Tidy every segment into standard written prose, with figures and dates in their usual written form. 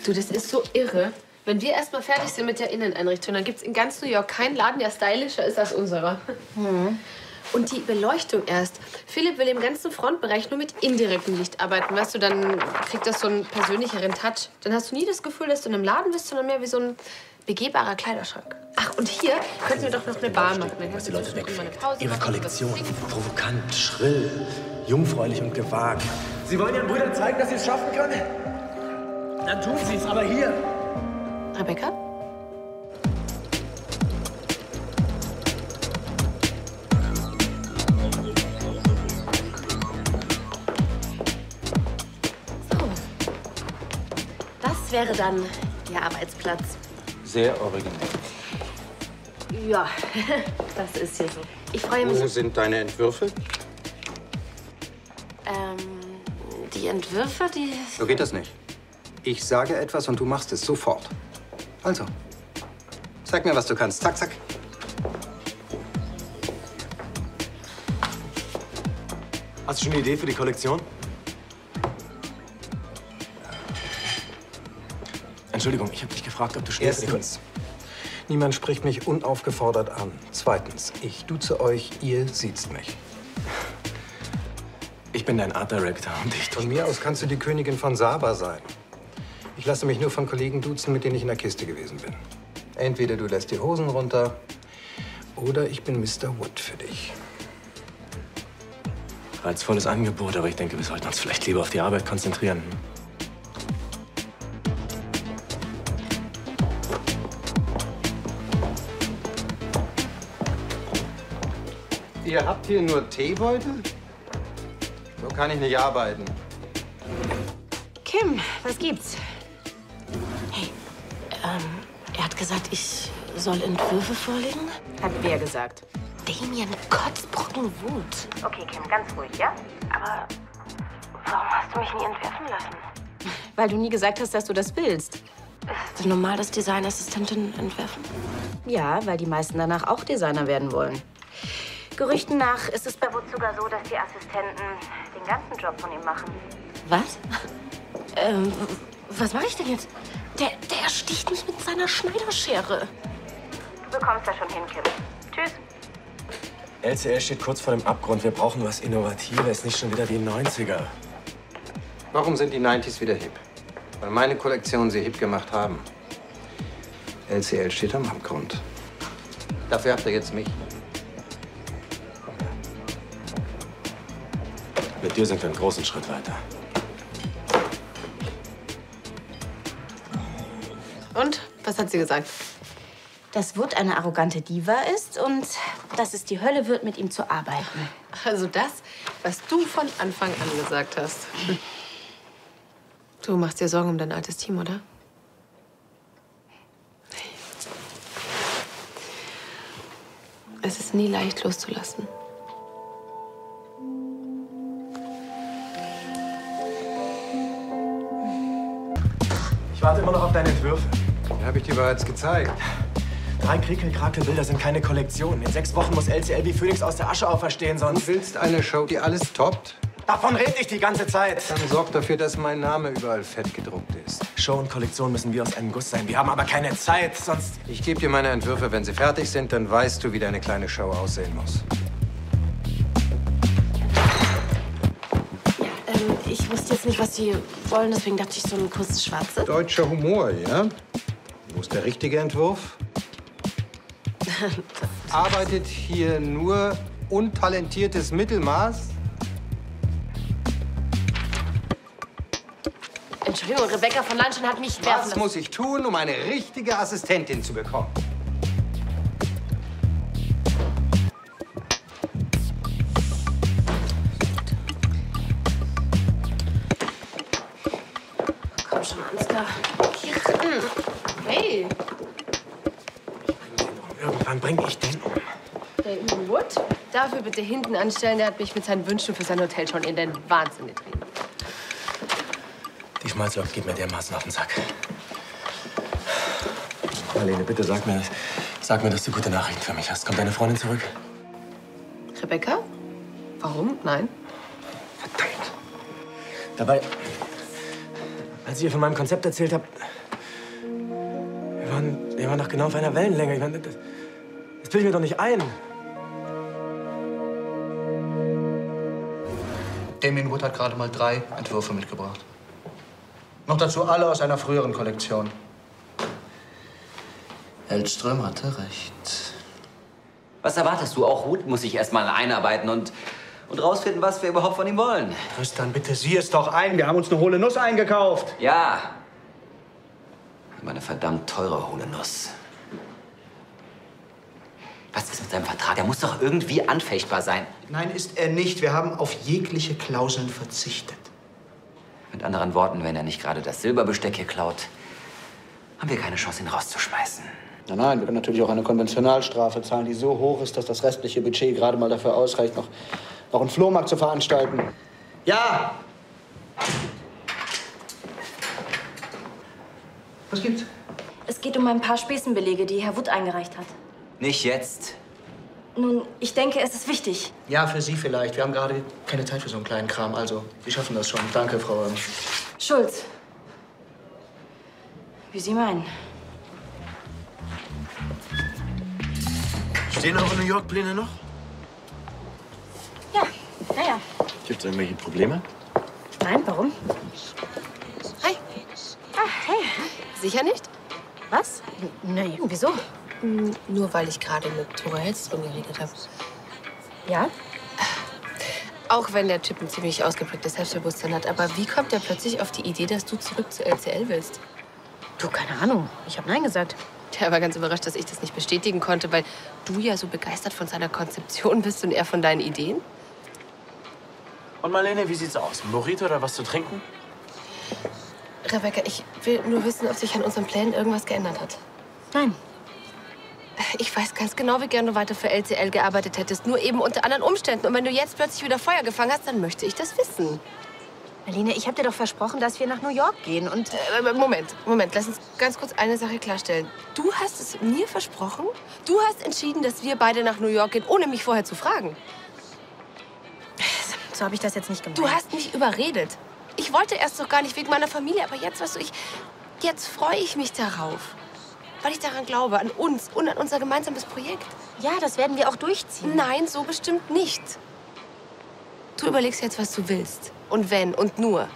Du, das ist so irre. Wenn wir erst mal fertig sind mit der Inneneinrichtung, dann gibt es in ganz New York keinen Laden, der stylischer ist als unserer. Mhm. Und die Beleuchtung erst. Philipp will im ganzen Frontbereich nur mit indirektem Licht arbeiten. Weißt du, dann kriegt das so einen persönlicheren Touch. Dann hast du nie das Gefühl, dass du in einem Laden bist, sondern mehr wie so ein begehbarer Kleiderschrank. Ach, und hier könnten wir doch noch eine Bar machen. Dann kannst du zwischendurch mal eine Pause Ihre machen, Kollektion. Provokant, schrill, jungfräulich und gewagt. Sie wollen Ihren Brüdern zeigen, dass Sie es schaffen können? Dann tun Sie es, aber hier. Rebecca? So. Das wäre dann Ihr Arbeitsplatz. Sehr originell. Ja, das ist hier so. Ich freue mich. Wo sind deine Entwürfe? Die Entwürfe, die... So geht das nicht. Ich sage etwas und du machst es sofort. Also, zeig mir, was du kannst. Zack, zack. Hast du schon eine Idee für die Kollektion? Entschuldigung, ich habe dich gefragt, ob du schnell... Erstens, niemand spricht mich unaufgefordert an. Zweitens, ich duze euch, ihr siezt mich. Ich bin dein Art Director und ich... Von mir aus kannst du die Königin von Saba sein. Ich lasse mich nur von Kollegen duzen, mit denen ich in der Kiste gewesen bin. Entweder du lässt die Hosen runter oder ich bin Mr. Wood für dich. Reizvolles Angebot, aber ich denke, wir sollten uns vielleicht lieber auf die Arbeit konzentrieren. Ihr habt hier nur Teebeutel? So kann ich nicht arbeiten. Kim, was gibt's? Hey, er hat gesagt, ich soll Entwürfe vorlegen? Hat wer gesagt? Damien Kotzbrocken Wut. Okay, Kim, ganz ruhig, ja? Aber warum hast du mich nie entwerfen lassen? Weil du nie gesagt hast, dass du das willst. Ist es normal, dass Designassistentinnen entwerfen? Ja, weil die meisten danach auch Designer werden wollen. Gerüchten nach ist es bei Wood sogar so, dass die Assistenten den ganzen Job von ihm machen. Was? Was mache ich denn jetzt? Der sticht mich mit seiner Schneiderschere. Du bekommst das schon hin, Kim. Tschüss. LCL steht kurz vor dem Abgrund. Wir brauchen was Innovatives, nicht schon wieder die 90er. Warum sind die 90s wieder hip? Weil meine Kollektion sie hip gemacht haben. LCL steht am Abgrund. Dafür habt ihr jetzt mich. Mit dir sind wir einen großen Schritt weiter. Und? Was hat sie gesagt? Dass Wood eine arrogante Diva ist und dass es die Hölle wird, mit ihm zu arbeiten. Also das, was du von Anfang an gesagt hast. Du machst dir Sorgen um dein altes Team, oder? Es ist nie leicht loszulassen. Ich warte immer noch auf deine Entwürfe. Die habe ich dir bereits gezeigt. 3 Kriekelkrakel-Bilder sind keine Kollektion. In 6 Wochen muss LCL wie Phönix aus der Asche auferstehen, sonst... Du willst eine Show, die alles toppt? Davon rede ich die ganze Zeit. Dann sorg dafür, dass mein Name überall fett gedruckt ist. Show und Kollektion müssen wie aus einem Guss sein. Wir haben aber keine Zeit, sonst... Ich gebe dir meine Entwürfe, wenn sie fertig sind, dann weißt du, wie deine kleine Show aussehen muss. Ich wusste jetzt nicht, was Sie wollen, deswegen dachte ich, so ein kurzes Schwarze. Deutscher Humor, ja? Wo ist der richtige Entwurf? Arbeitet hier nur untalentiertes Mittelmaß? Entschuldigung, Rebecca von Lanschen hat mich werfen Was lassen. muss ich tun, um eine richtige Assistentin zu bekommen? Komm schon, Ansgar. Hey, Irgendwann bringe ich den um. Damien Wood? Dafür bitte hinten anstellen. Der hat mich mit seinen Wünschen für sein Hotel schon in den Wahnsinn getrieben. Die Schmalzloch geht mir dermaßen auf den Sack. Marlene, bitte sag mir, dass du gute Nachrichten für mich hast. Kommt deine Freundin zurück? Rebecca? Warum? Nein. Verdammt. Dabei Als ich ihr von meinem Konzept erzählt habe, wir waren doch genau auf einer Wellenlänge. Ich meine, das bilde ich mir doch nicht ein. Damien Wood hat gerade mal 3 Entwürfe mitgebracht. Noch dazu alle aus einer früheren Kollektion. Hellström hatte recht. Was erwartest du? Auch Wood muss sich erst mal einarbeiten und rausfinden, was wir überhaupt von ihm wollen. Tristan, bitte sieh es doch ein. Wir haben uns eine hohle Nuss eingekauft. Ja. Aber eine verdammt teure hohle Nuss. Was ist mit seinem Vertrag? Er muss doch irgendwie anfechtbar sein. Nein, ist er nicht. Wir haben auf jegliche Klauseln verzichtet. Mit anderen Worten, wenn er nicht gerade das Silberbesteck hier klaut, haben wir keine Chance, ihn rauszuschmeißen. Nein, wir können natürlich auch eine Konventionalstrafe zahlen, die so hoch ist, dass das restliche Budget gerade mal dafür ausreicht, noch einen Flohmarkt zu veranstalten. Ja! Was gibt's? Es geht um ein paar Spesenbelege, die Herr Wood eingereicht hat. Nicht jetzt. Nun, ich denke, es ist wichtig. Ja, für Sie vielleicht. Wir haben gerade keine Zeit für so einen kleinen Kram. Also, Sie schaffen das schon. Danke, Frau Schulz. Wie Sie meinen. Stehen eure New York-Pläne noch? Ja, naja. Gibt's irgendwelche Probleme? Nein, warum? Hi. Ah, hey. Sicher nicht? Was? Nee, wieso? Nur weil ich gerade mit Tora Hellström geredet habe. Ja? Auch wenn der Typ ein ziemlich ausgeprägtes Selbstbewusstsein hat. Aber wie kommt er plötzlich auf die Idee, dass du zurück zu LCL willst? Du, keine Ahnung. Ich habe Nein gesagt. Der war ganz überrascht, dass ich das nicht bestätigen konnte, weil du ja so begeistert von seiner Konzeption bist und er von deinen Ideen. Und Marlene, wie sieht's aus? Ein Burrito oder was zu trinken? Rebecca, ich will nur wissen, ob sich an unseren Plänen irgendwas geändert hat. Nein. Ich weiß ganz genau, wie gerne du weiter für LCL gearbeitet hättest. Nur eben unter anderen Umständen. Und wenn du jetzt plötzlich wieder Feuer gefangen hast, dann möchte ich das wissen. Marlene, ich habe dir doch versprochen, dass wir nach New York gehen und... Moment. Lass uns ganz kurz eine Sache klarstellen. Du hast es mir versprochen? Du hast entschieden, dass wir beide nach New York gehen, ohne mich vorher zu fragen. So habe ich das jetzt nicht gemeint. Du hast mich überredet. Ich wollte erst noch gar nicht wegen meiner Familie, aber jetzt, weißt du, jetzt freue ich mich darauf. Weil ich daran glaube, an uns und an unser gemeinsames Projekt. Ja, das werden wir auch durchziehen. Nein, so bestimmt nicht. Du überlegst jetzt, was du willst. Und wenn und nur,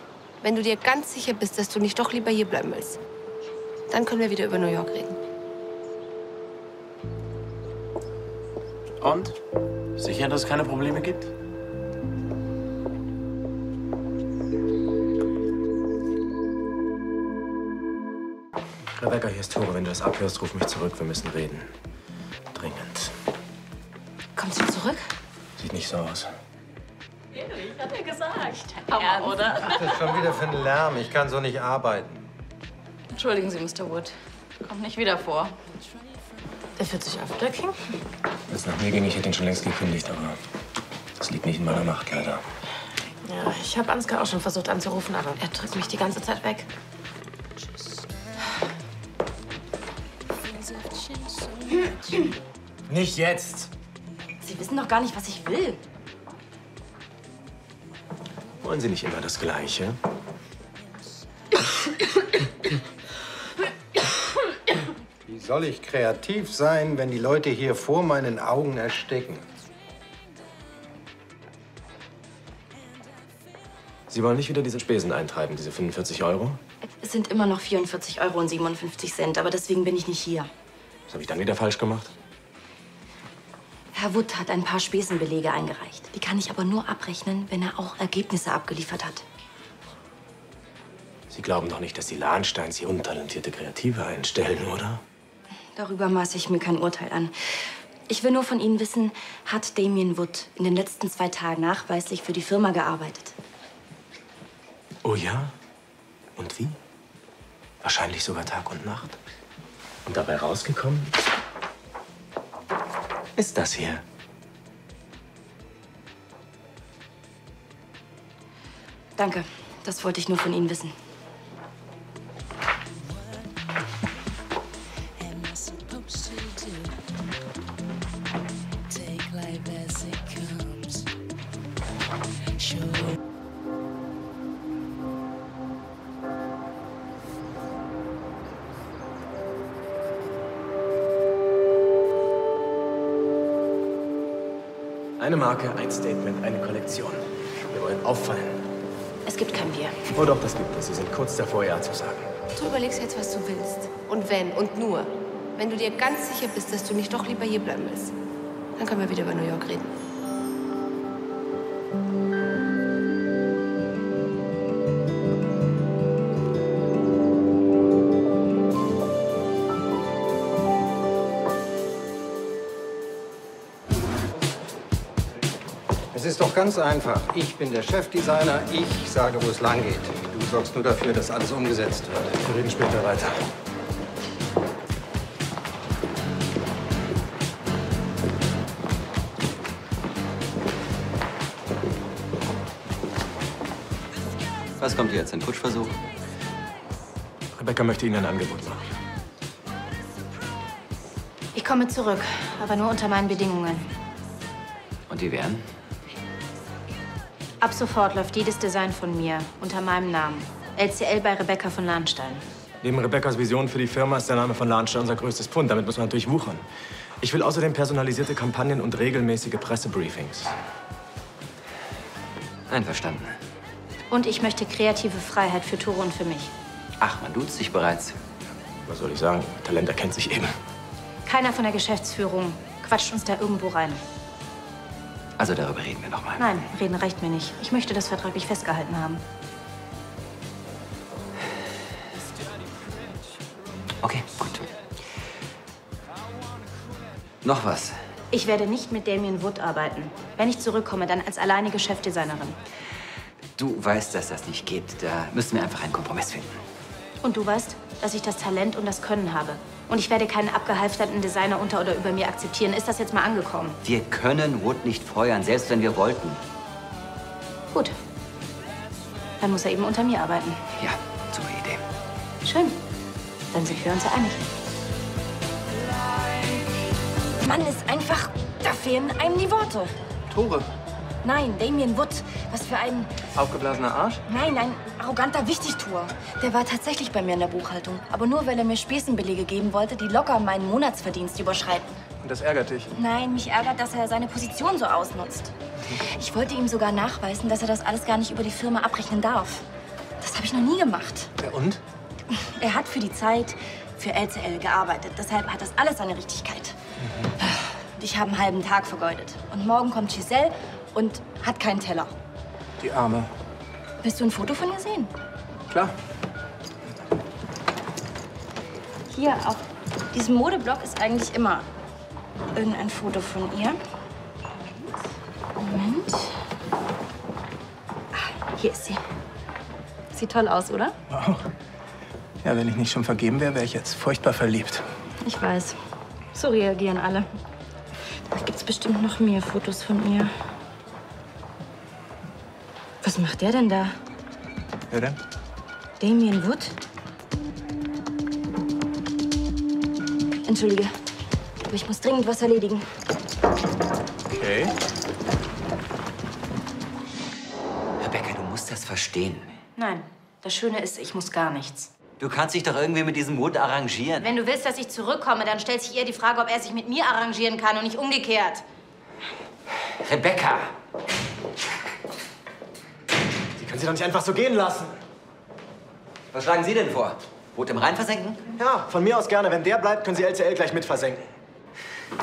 wenn du dir ganz sicher bist, dass du nicht doch lieber hier bleiben willst, dann können wir wieder über New York reden. Und? Sicher, dass es keine Probleme gibt? Rebecca, hier ist Tore. Wenn du das abhörst, ruf mich zurück. Wir müssen reden. Dringend. Kommst du zurück? Sieht nicht so aus. Ich hatte gesagt. Hammer, oder? Was ist das schon wieder für ein Lärm? Ich kann so nicht arbeiten. Entschuldigen Sie, Mr. Wood. Kommt nicht wieder vor. Das wird sich aufdecken. Wenn es nach mir ging, ich hätte ihn schon längst gekündigt, aber das liegt nicht in meiner Macht, leider. Ja, ich habe Ansgar auch schon versucht anzurufen, aber er drückt mich die ganze Zeit weg. Nicht jetzt! Sie wissen doch gar nicht, was ich will. Wollen Sie nicht immer das Gleiche? Wie soll ich kreativ sein, wenn die Leute hier vor meinen Augen ersticken? Sie wollen nicht wieder diese Spesen eintreiben, diese 45 Euro? Es sind immer noch 44,57 €, aber deswegen bin ich nicht hier. Was habe ich dann wieder falsch gemacht? Herr Wood hat ein paar Spesenbelege eingereicht. Die kann ich aber nur abrechnen, wenn er auch Ergebnisse abgeliefert hat. Sie glauben doch nicht, dass die Lahnsteins hier untalentierte Kreative einstellen, oder? Darüber maße ich mir kein Urteil an. Ich will nur von Ihnen wissen, hat Damien Wood in den letzten 2 Tagen nachweislich für die Firma gearbeitet? Oh ja? Und wie? Wahrscheinlich sogar Tag und Nacht. Und dabei rausgekommen ist das hier. Danke. Das wollte ich nur von Ihnen wissen. Eine Marke, ein Statement, eine Kollektion. Wir wollen auffallen. Es gibt kein Wir. Oh doch, das gibt es. Sie sind kurz davor, Ja zu sagen. Du überlegst jetzt, was du willst. Und wenn und nur, wenn du dir ganz sicher bist, dass du nicht doch lieber hier bleiben willst, dann können wir wieder über New York reden. Es ist doch ganz einfach. Ich bin der Chefdesigner. Ich sage, wo es lang geht. Du sorgst nur dafür, dass alles umgesetzt wird. Wir reden später weiter. Was kommt jetzt? Ein Putschversuch? Rebecca möchte Ihnen ein Angebot machen. Ich komme zurück, aber nur unter meinen Bedingungen. Und die wären? Ab sofort läuft jedes Design von mir unter meinem Namen. LCL bei Rebecca von Lahnstein. Neben Rebeccas Vision für die Firma ist der Name von Lahnstein unser größtes Pfund. Damit muss man natürlich wuchern. Ich will außerdem personalisierte Kampagnen und regelmäßige Pressebriefings. Einverstanden. Und ich möchte kreative Freiheit für Tore und für mich. Ach, man duzt sich bereits. Was soll ich sagen? Talent erkennt sich eben. Keiner von der Geschäftsführung quatscht uns da irgendwo rein. Also darüber reden wir noch mal. Nein, reden reicht mir nicht. Ich möchte das vertraglich festgehalten haben. Okay, gut. Noch was? Ich werde nicht mit Damien Wood arbeiten. Wenn ich zurückkomme, dann als alleinige Chefdesignerin. Du weißt, dass das nicht geht. Da müssen wir einfach einen Kompromiss finden. Und du weißt, dass ich das Talent und das Können habe. Und ich werde keinen abgehalfterten Designer unter oder über mir akzeptieren. Ist das jetzt mal angekommen? Wir können Wood nicht feuern, selbst wenn wir wollten. Gut. Dann muss er eben unter mir arbeiten. Ja, super Idee. Schön. Dann sind wir uns ja einig. Mann, ist einfach... Da fehlen einem die Worte. Tore. Nein, Damien Wood. Was für ein... Aufgeblasener Arsch? Nein, ein arroganter Wichtigtuer. Der war tatsächlich bei mir in der Buchhaltung. Aber nur, weil er mir Spesenbelege geben wollte, die locker meinen Monatsverdienst überschreiten. Und das ärgert dich? Nein, mich ärgert, dass er seine Position so ausnutzt. Ich wollte ihm sogar nachweisen, dass er das alles gar nicht über die Firma abrechnen darf. Das habe ich noch nie gemacht. Ja, und? Er hat für die Zeit für LCL gearbeitet. Deshalb hat das alles seine Richtigkeit. Und ich habe einen halben Tag vergeudet. Und morgen kommt Giselle und hat keinen Teller. Die Arme. Willst du ein Foto von ihr sehen? Klar. Hier auf diesem Modeblock ist eigentlich immer irgendein Foto von ihr. Moment. Hier ist sie. Sieht toll aus, oder? Wow. Ja, wenn ich nicht schon vergeben wäre, wäre ich jetzt furchtbar verliebt. Ich weiß. So reagieren alle. Da gibt's bestimmt noch mehr Fotos von ihr. Was macht der denn da? Wer denn? Damien Wood? Entschuldige, aber ich muss dringend was erledigen. Okay. Rebecca, du musst das verstehen. Nein, das Schöne ist, ich muss gar nichts. Du kannst dich doch irgendwie mit diesem Wood arrangieren. Wenn du willst, dass ich zurückkomme, dann stellt sich eher die Frage, ob er sich mit mir arrangieren kann und nicht umgekehrt. Rebecca! Sie können sie doch nicht einfach so gehen lassen. Was schlagen Sie denn vor? Wood im Rhein versenken? Ja, von mir aus gerne. Wenn der bleibt, können Sie LCL gleich mit versenken.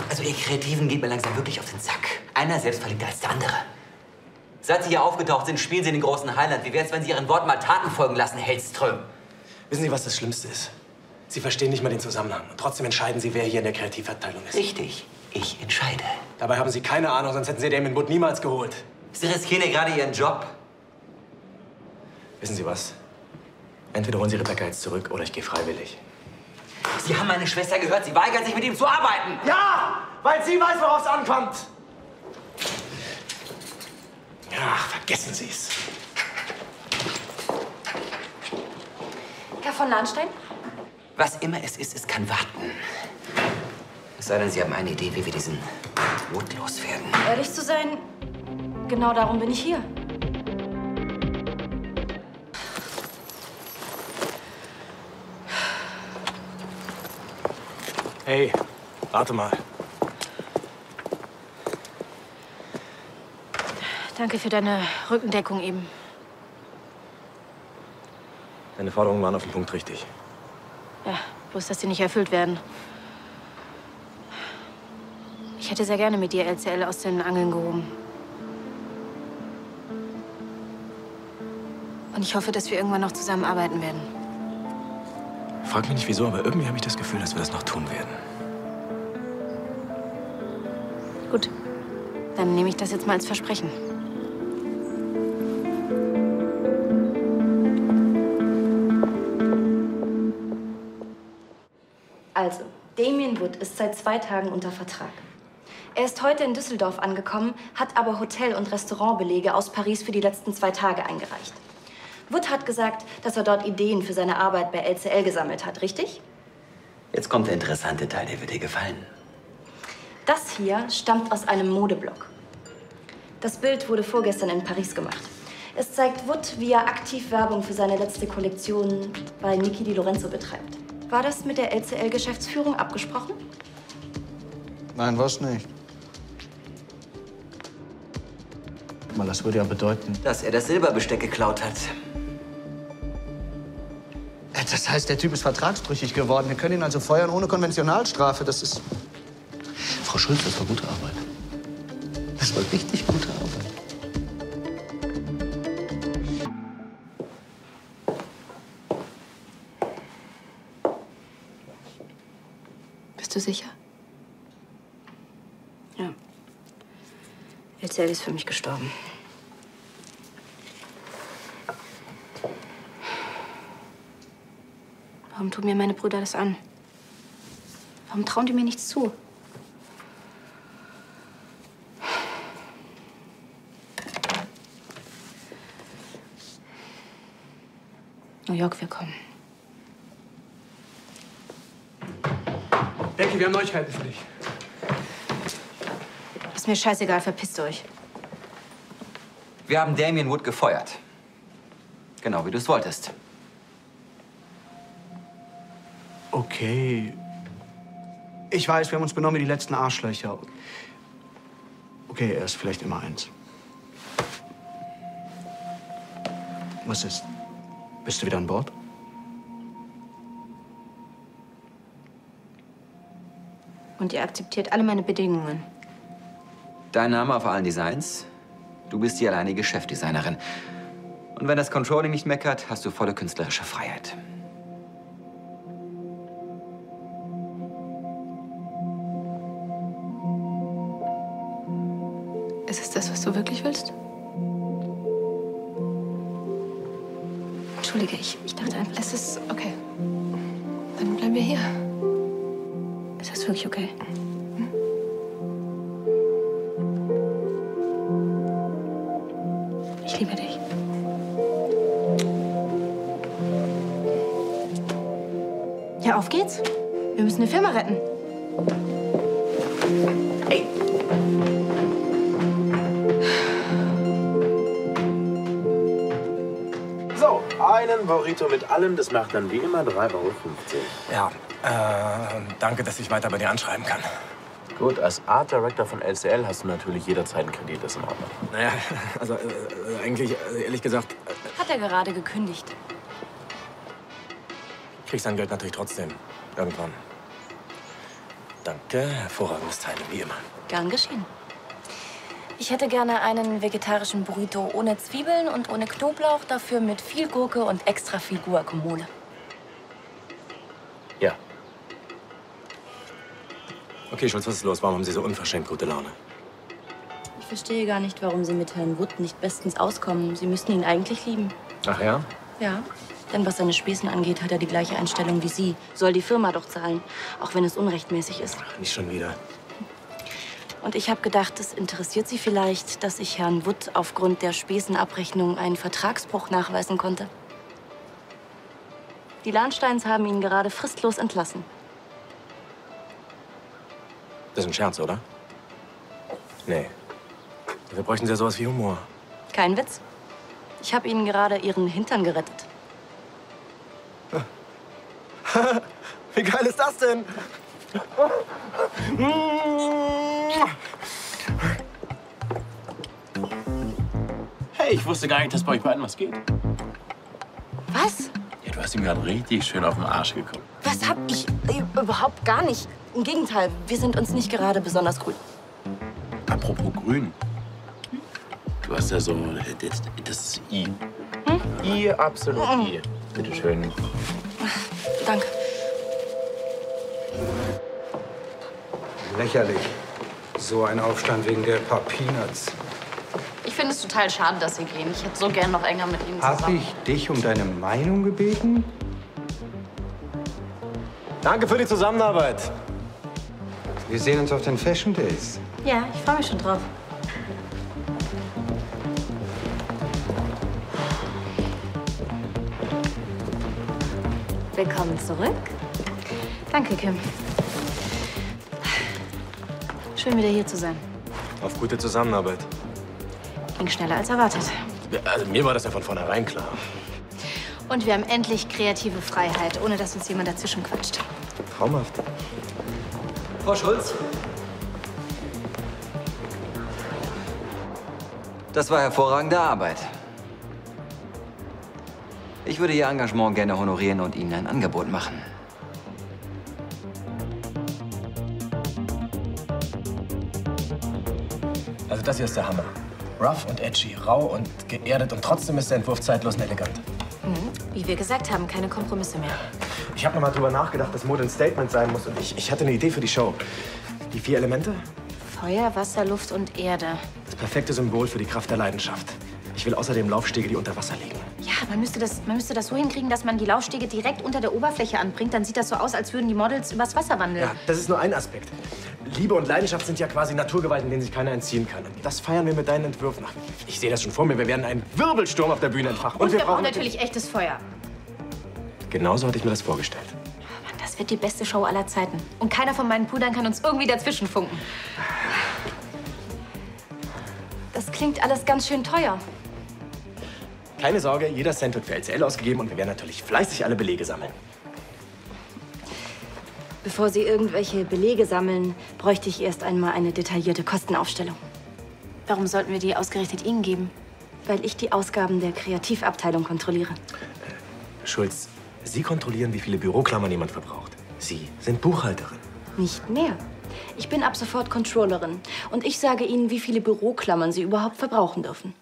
Also ihr Kreativen geht mir langsam wirklich auf den Sack. Einer selbstverliebter als der andere. Seit Sie hier aufgetaucht sind, spielen Sie in den großen Highland. Wie wär's, wenn Sie Ihren Worten mal Taten folgen lassen, Hellström? Wissen Sie, was das Schlimmste ist? Sie verstehen nicht mal den Zusammenhang. Und trotzdem entscheiden Sie, wer hier in der Kreativabteilung ist. Richtig, ich entscheide. Dabei haben Sie keine Ahnung, sonst hätten Sie Damien Wood niemals geholt. Sie riskieren ja gerade Ihren Job. Wissen Sie was? Entweder holen Sie Rebecca jetzt zurück oder ich gehe freiwillig. Sie haben meine Schwester gehört. Sie weigert sich, mit ihm zu arbeiten. Ja, weil sie weiß, worauf es ankommt. Ja, vergessen Sie es. Herr von Lahnstein? Was immer es ist, es kann warten. Es sei denn, Sie haben eine Idee, wie wir diesen Wood loswerden. Ehrlich zu sein, genau darum bin ich hier. Hey, warte mal. Danke für deine Rückendeckung eben. Deine Forderungen waren auf den Punkt richtig. Ja, bloß, dass sie nicht erfüllt werden. Ich hätte sehr gerne mit dir LCL aus den Angeln gehoben. Und ich hoffe, dass wir irgendwann noch zusammenarbeiten werden. Frag mich nicht wieso, aber irgendwie habe ich das Gefühl, dass wir das noch tun werden. Gut, dann nehme ich das jetzt mal als Versprechen. Also, Damien Wood ist seit 2 Tagen unter Vertrag. Er ist heute in Düsseldorf angekommen, hat aber Hotel- und Restaurantbelege aus Paris für die letzten 2 Tage eingereicht. Wood hat gesagt, dass er dort Ideen für seine Arbeit bei LCL gesammelt hat, richtig? Jetzt kommt der interessante Teil, der wird dir gefallen. Das hier stammt aus einem Modeblog. Das Bild wurde vorgestern in Paris gemacht. Es zeigt Wood, wie er aktiv Werbung für seine letzte Kollektion bei Niki Di Lorenzo betreibt. War das mit der LCL-Geschäftsführung abgesprochen? Nein, war's nicht. Mal, das würde ja bedeuten... Dass er das Silberbesteck geklaut hat. Das heißt, der Typ ist vertragsbrüchig geworden. Wir können ihn also feuern ohne Konventionalstrafe. Das ist... Frau Schulz, das war gute Arbeit. Das war richtig gute Arbeit. Bist du sicher? Ja. LCL ist für mich gestorben. Warum tun mir meine Brüder das an? Warum trauen die mir nichts zu? New York, wir kommen. Becky, wir haben Neuigkeiten für dich. Ist mir scheißegal, verpisst euch. Wir haben Damien Wood gefeuert. Genau wie du es wolltest. Okay. Ich weiß, wir haben uns benommen wie die letzten Arschlöcher. Okay, er ist vielleicht immer eins. Was ist? Bist du wieder an Bord? Und ihr akzeptiert alle meine Bedingungen. Dein Name auf allen Designs. Du bist die alleinige Chefdesignerin. Und wenn das Controlling nicht meckert, hast du volle künstlerische Freiheit. Ist es das, was du wirklich willst? Entschuldige, ich dachte einfach, es ist okay. Dann bleiben wir hier. Ist das wirklich okay? Ich liebe dich. Ja, auf geht's. Wir müssen eine Firma retten. Hey! So, einen Burrito mit allem, das macht dann wie immer 3,50 €. Ja, danke, dass ich weiter bei dir anschreiben kann. Gut, als Art Director von LCL hast du natürlich jederzeit einen Kredit, das ist in Ordnung. Naja, also eigentlich, ehrlich gesagt, Hat er gerade gekündigt. kriegst dein Geld natürlich trotzdem. Irgendwann. Danke, hervorragendes Timing, wie immer. Gern geschehen. Ich hätte gerne einen vegetarischen Burrito ohne Zwiebeln und ohne Knoblauch, dafür mit viel Gurke und extra viel Guacamole. Ja. Okay, Schulz, was ist los? Warum haben Sie so unverschämt gute Laune? Ich verstehe gar nicht, warum Sie mit Herrn Wood nicht bestens auskommen. Sie müssten ihn eigentlich lieben. Ach ja? Ja. Denn was seine Späßen angeht, hat er die gleiche Einstellung wie Sie. Soll die Firma doch zahlen, auch wenn es unrechtmäßig ist. Ach, nicht schon wieder. Und ich habe gedacht, es interessiert Sie vielleicht, dass ich Herrn Wood aufgrund der Späßenabrechnung einen Vertragsbruch nachweisen konnte. Die Lahnsteins haben ihn gerade fristlos entlassen. Das ist ein Scherz, oder? Nee. Dafür bräuchten Sie ja sowas wie Humor. Kein Witz. Ich habe Ihnen gerade Ihren Hintern gerettet. Wie geil ist das denn? Ich wusste gar nicht, dass bei euch beiden was geht. Was? Ja, du hast ihm gerade richtig schön auf den Arsch geguckt. Was hab ich? Überhaupt gar nicht. Im Gegenteil, wir sind uns nicht gerade besonders grün. Apropos grün. Du hast ja so das I. I, absolut I. Bitte schön. Danke. Lächerlich. So ein Aufstand wegen der paar Peanuts. Ich finde es total schade, dass Sie gehen. Ich hätte so gern noch enger mit Ihnen Hab zusammen. ich dich um deine Meinung gebeten? Danke für die Zusammenarbeit. Wir sehen uns auf den Fashion Days. Ja, ich freue mich schon drauf. Willkommen zurück. Danke, Kim. Schön, wieder hier zu sein. Auf gute Zusammenarbeit. Ging schneller als erwartet. Ja, also mir war das ja von vornherein klar. Und wir haben endlich kreative Freiheit, ohne dass uns jemand dazwischen quatscht. Traumhaft. Frau Schulz? Das war hervorragende Arbeit. Ich würde Ihr Engagement gerne honorieren und Ihnen ein Angebot machen. Also das hier ist der Hammer. Rough und edgy, rau und geerdet und trotzdem ist der Entwurf zeitlos und elegant. Wie wir gesagt haben, keine Kompromisse mehr. Ich habe noch mal drüber nachgedacht, dass Mode ein Statement sein muss und ich hatte eine Idee für die Show. Die 4 Elemente? Feuer, Wasser, Luft und Erde. Das perfekte Symbol für die Kraft der Leidenschaft. Ich will außerdem Laufstege, die unter Wasser liegen. Ja, man müsste das so hinkriegen, dass man die Laufstege direkt unter der Oberfläche anbringt. Dann sieht das so aus, als würden die Models übers Wasser wandeln. Ja, das ist nur ein Aspekt. Liebe und Leidenschaft sind ja quasi Naturgewalten, denen sich keiner entziehen kann. Und das feiern wir mit deinen Entwürfen. Ach, ich sehe das schon vor mir. Wir werden einen Wirbelsturm auf der Bühne entfachen. Und wir brauchen natürlich echtes Feuer. Genauso hatte ich mir das vorgestellt. Mann, das wird die beste Show aller Zeiten. Und keiner von meinen Pudern kann uns irgendwie dazwischen funken. Das klingt alles ganz schön teuer. Keine Sorge, jeder Cent wird für LCL ausgegeben und wir werden natürlich fleißig alle Belege sammeln. Bevor Sie irgendwelche Belege sammeln, bräuchte ich erst einmal eine detaillierte Kostenaufstellung. Warum sollten wir die ausgerechnet Ihnen geben? Weil ich die Ausgaben der Kreativabteilung kontrolliere. Schulz, Sie kontrollieren, wie viele Büroklammern jemand verbraucht. Sie sind Buchhalterin. Nicht mehr. Ich bin ab sofort Controllerin. Und ich sage Ihnen, wie viele Büroklammern Sie überhaupt verbrauchen dürfen.